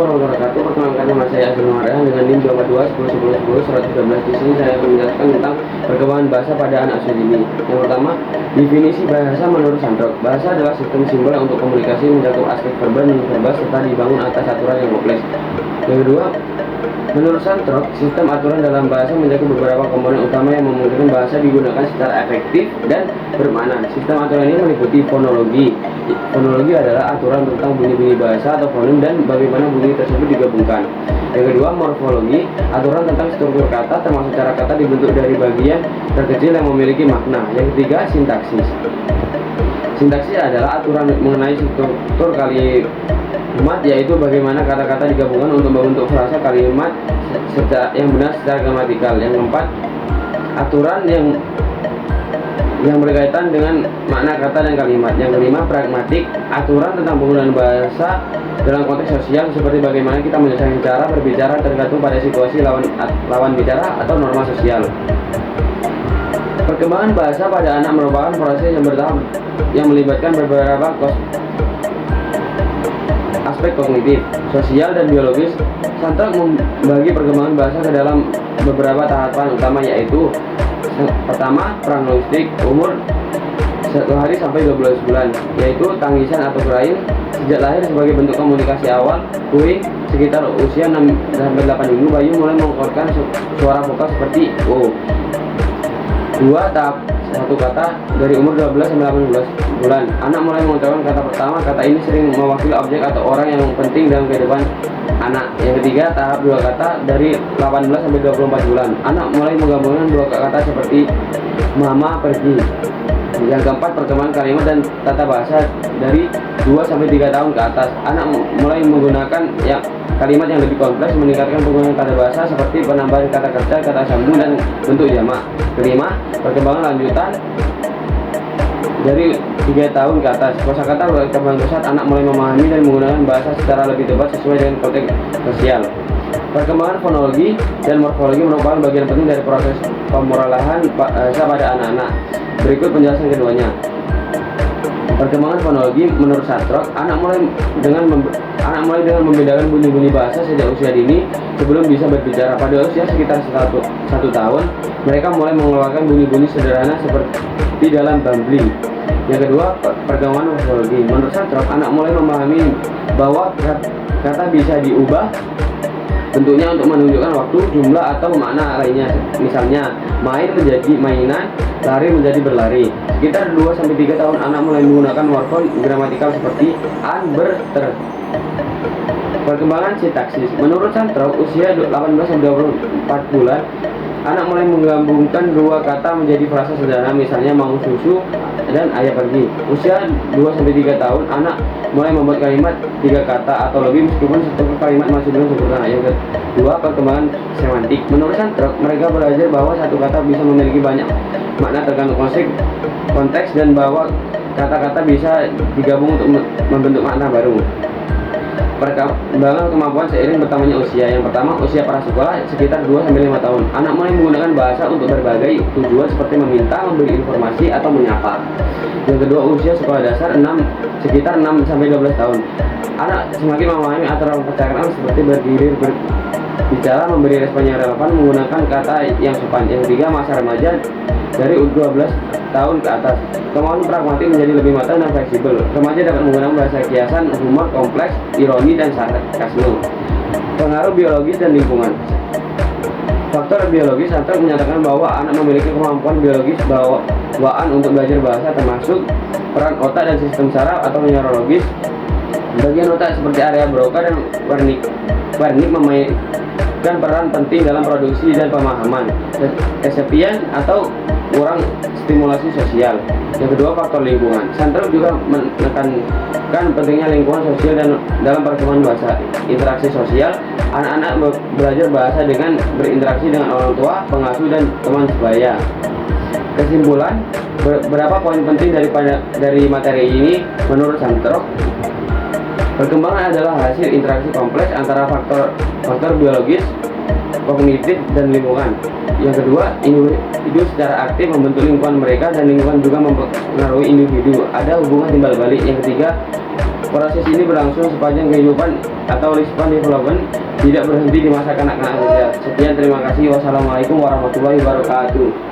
warahmatullahi wabarakatuh. Perkenalkan, nama saya Azrul Mariam dengan NIM 242 10 10 10 113. Di sini saya akan menjelaskan tentang perkembangan bahasa pada anak usia dini. Yang pertama, definisi bahasa menurut Sandrock. Bahasa adalah sistem simbol yang untuk komunikasi mencakup aspek verbal dan non-verbal serta dibangun atas aturan yang kompleks. Yang kedua, menurut Sandrock, sistem aturan dalam bahasa mencakup beberapa komponen utama yang memungkinkan bahasa digunakan secara efektif dan bermakna. Sistem aturan ini meliputi fonologi. Fonologi adalah aturan tentang bunyi-bunyi bahasa atau fonem dan bagaimana bunyi tersebut digabungkan. Yang kedua, morfologi, aturan tentang struktur kata termasuk cara kata dibentuk dari bagian terkecil yang memiliki makna. Yang ketiga, sintaksis. Sintaksis adalah aturan mengenai struktur kalimat, yaitu bagaimana kata-kata digabungkan untuk membentuk frasa kalimat yang benar secara gramatikal. Yang keempat, aturan yang berkaitan dengan makna kata dan kalimat. Yang kelima, pragmatik, aturan tentang penggunaan bahasa dalam konteks sosial seperti bagaimana kita menyelesaikan cara berbicara tergantung pada situasi lawan bicara atau norma sosial. Perkembangan bahasa pada anak merupakan proses yang bertahap yang melibatkan beberapa aspek kognitif, sosial, dan biologis. Sandrock membagi perkembangan bahasa ke dalam beberapa tahapan utama, yaitu pertama, pragnostik, umur 1 hari sampai 12 bulan, yaitu tangisan atau crying sejak lahir sebagai bentuk komunikasi awal. Cooing, sekitar usia 6 sampai 8 minggu, bayi mulai mengeluarkan suara vokal seperti O. 2. Tahap satu kata, dari umur 12 sampai 18 bulan, anak mulai mengucapkan kata pertama. Kata ini sering mewakili objek atau orang yang penting dalam kehidupan anak. Yang ketiga, tahap 2 kata, dari 18 sampai 24 bulan, anak mulai menggabungkan 2 kata seperti mama, pergi. Yang keempat, perkembangan kalimat dan tata bahasa, dari 2 sampai 3 tahun ke atas, anak mulai menggunakan kalimat yang lebih kompleks, meningkatkan penggunaan kata bahasa seperti penambahan kata kerja, kata sambung, dan bentuk jamak. Kelima, perkembangan lanjutan, dari 3 tahun ke atas, kosakata berkembang pesat, anak mulai memahami dan menggunakan bahasa secara lebih tepat sesuai dengan konteks sosial. Perkembangan fonologi dan morfologi merupakan bagian penting dari proses pemrograman bahasa pada anak-anak. Berikut penjelasan keduanya. Perkembangan fonologi menurut Sandrock, anak mulai dengan membedakan bunyi-bunyi bahasa sejak usia dini sebelum bisa berbicara. Pada usia sekitar 1 tahun, mereka mulai mengeluarkan bunyi-bunyi sederhana seperti dalam bumbling. Yang kedua, perkembangan morfologi. Menurut Sandrock, anak mulai memahami bahwa kata bisa diubah bentuknya untuk menunjukkan waktu, jumlah, atau makna lainnya. Misalnya, main menjadi mainan, lari menjadi berlari. Sekitar 2-3 tahun, anak mulai menggunakan morfem gramatikal seperti an, ber, ter. Perkembangan sintaksis. Menurut Sandrock, usia 18-24 bulan, anak mulai menggabungkan 2 kata menjadi frasa sederhana, misalnya mau susu dan ayah pergi. Usia 2-3 tahun, anak mulai membuat kalimat 3 kata atau lebih meskipun struktur kalimat masih belum sempurna. Yang kedua, perkembangan semantik. Menurut Sandrock, mereka belajar bahwa satu kata bisa memiliki banyak makna tergantung konteks dan bahwa kata-kata bisa digabung untuk membentuk makna baru. Perkembangan kemampuan seiring bertambahnya usia. Yang pertama, usia prasekolah sekitar 2-5 tahun. Anak mulai menggunakan bahasa untuk berbagai tujuan seperti meminta, memberi informasi, atau menyapa. Yang kedua, usia sekolah dasar sekitar 6-12 tahun. Anak semakin memahami aturan percakapan seperti berdiri, berbicara, memberi respon yang relevan, menggunakan kata yang sopan. Yang ketiga, masa remaja dari 12 tahun ke atas. Kemauan pragmatik menjadi lebih matang dan fleksibel. Remaja dapat menggunakan bahasa kiasan, humor, kompleks, ironi, dan sarkasme. Pengaruh biologis dan lingkungan. Faktor biologis, Sandrock menyatakan bahwa anak memiliki kemampuan biologis bawaan untuk belajar bahasa, termasuk peran otak dan sistem saraf atau neurologis. Bagian otak seperti area Broca dan Wernicke memainkan peran penting dalam produksi dan pemahaman. Kesepian atau kurang stimulasi sosial. Yang kedua, faktor lingkungan. Sandrock juga menekankan pentingnya lingkungan sosial dan dalam perkembangan bahasa. Interaksi sosial, anak-anak belajar bahasa dengan berinteraksi dengan orang tua, pengasuh, dan teman sebaya. Kesimpulan, beberapa poin penting dari materi ini menurut Sandrock. Perkembangan adalah hasil interaksi kompleks antara faktor biologis, kognitif, dan lingkungan. Yang kedua, individu secara aktif membentuk lingkungan mereka dan lingkungan juga mempengaruhi individu. Ada hubungan timbal balik. Yang ketiga, proses ini berlangsung sepanjang kehidupan atau lifespan development, tidak berhenti di masa kanak-kanak saja. Sekian, terima kasih. Wassalamualaikum warahmatullahi wabarakatuh.